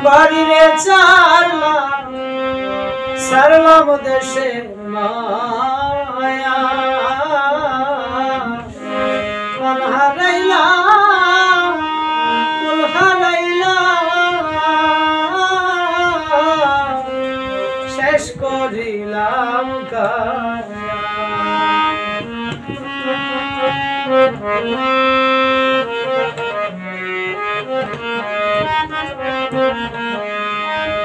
বাড়িরে ছাড়লাম সারলাম দেশের মায়া মন হারাইলাম কুল হারাইলাম শেষ করিলাম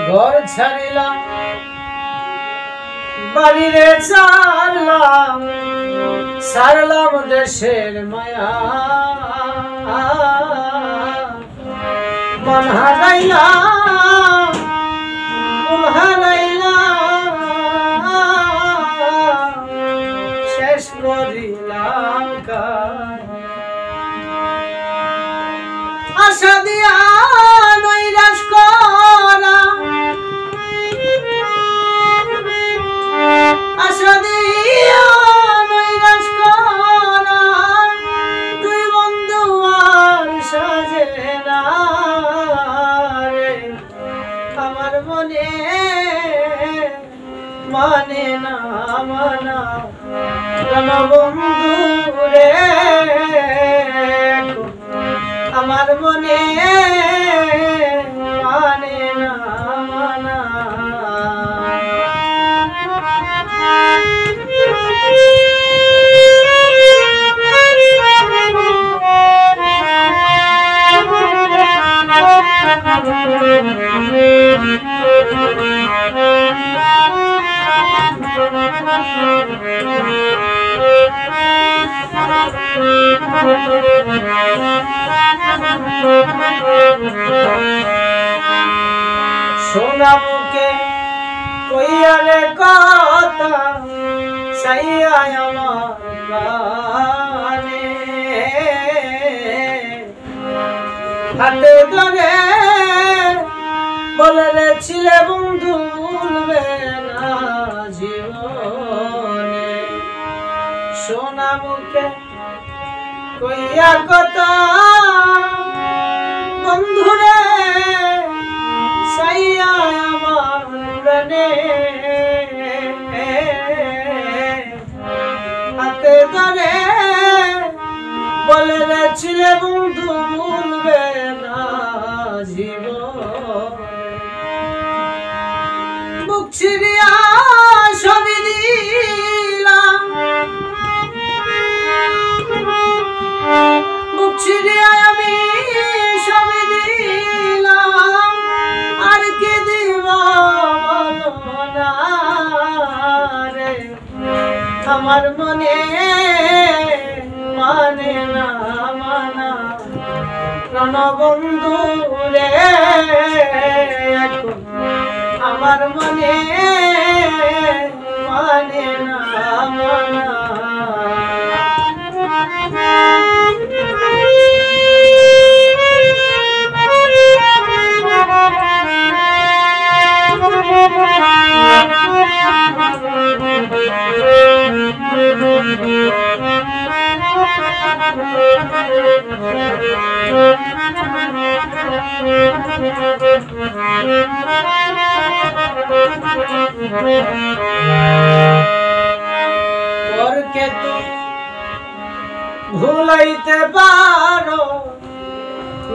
ঘর ছাড়িলাম বাড়িরে ছাড়লাম সারলাম দেশের মায়া মন হারাইলাম কুল হারাইলাম শেষ করিলাম আশা দিয়া নৈরাশ করা আশা দিয়া নৈরাশ করা তুই বন্ধু আর সাজে না রে আমার মনে মানে না মানা বন্ধু রে আমার মনে মানে না মানা সোনা মুখে কইয়ারে কথা সাইয়া আমার প্রাণে হাতে ধরে বলে ছিলে বন্ধু ভুলবে না জীবনে সোনা মুখে কইয়া কথা বন্ধুরে সাইয়া আমার প্রাণে হাতে ধরে বলে ছিলে বন্ধু ভুলবে না জীবন বুক ছিড়িয়া সবই দিলাম বুক ছিড়িয়া আমি সবই দিলাম আর কি দিব না রে আমার মনে মানে না মানা রণবন্ধু রে আমার মনে মানে না মানা পরকে তো ভুলাইতে পারো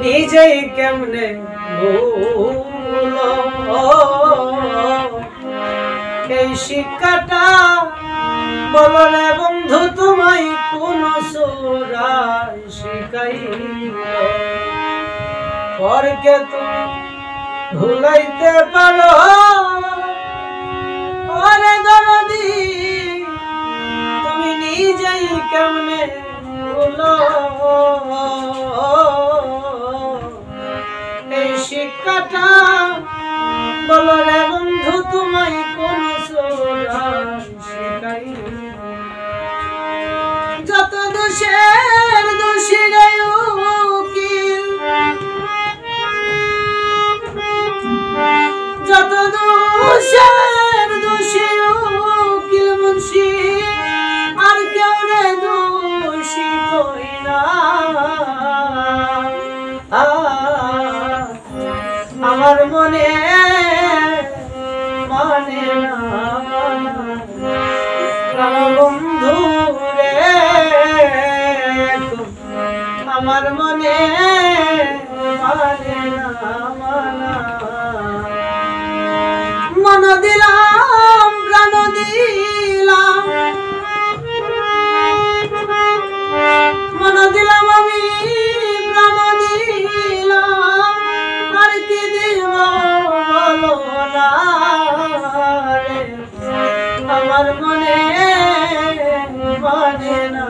নিজেই কেমনে ভুলো এই শিক্ষাটা বলো রে বন্ধু তোমায় কোন সুরায় শিখাইল পরকে তুমি ভুলাইতে পারো ওরে দরদি তুমি নিজেই কেমনে ভুলো এই শিক্ষাটা বলো রে বন্ধু তোমায় কোন সুরায় শিখাইল যত দোষের দোষী রে উকিল যত দোষের দোষী উকিল মুন্সি আর কেউ রে দোষী কই না আমার মনে মানে না বন্ধু রে আমার মনে মানে না মন দিলাম প্রাণ দিলাম মন দিলাম আমি প্রাণ দিলাম আর কি দিব বলো না রে আমার মনে মানে না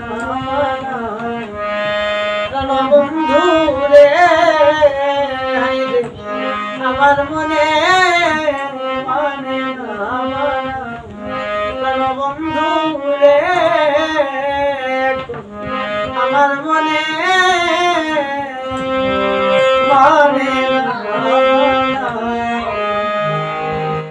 প্রাণ বন্ধু রে আমার মনে মানে না প্রাণ বন্ধু রে আমার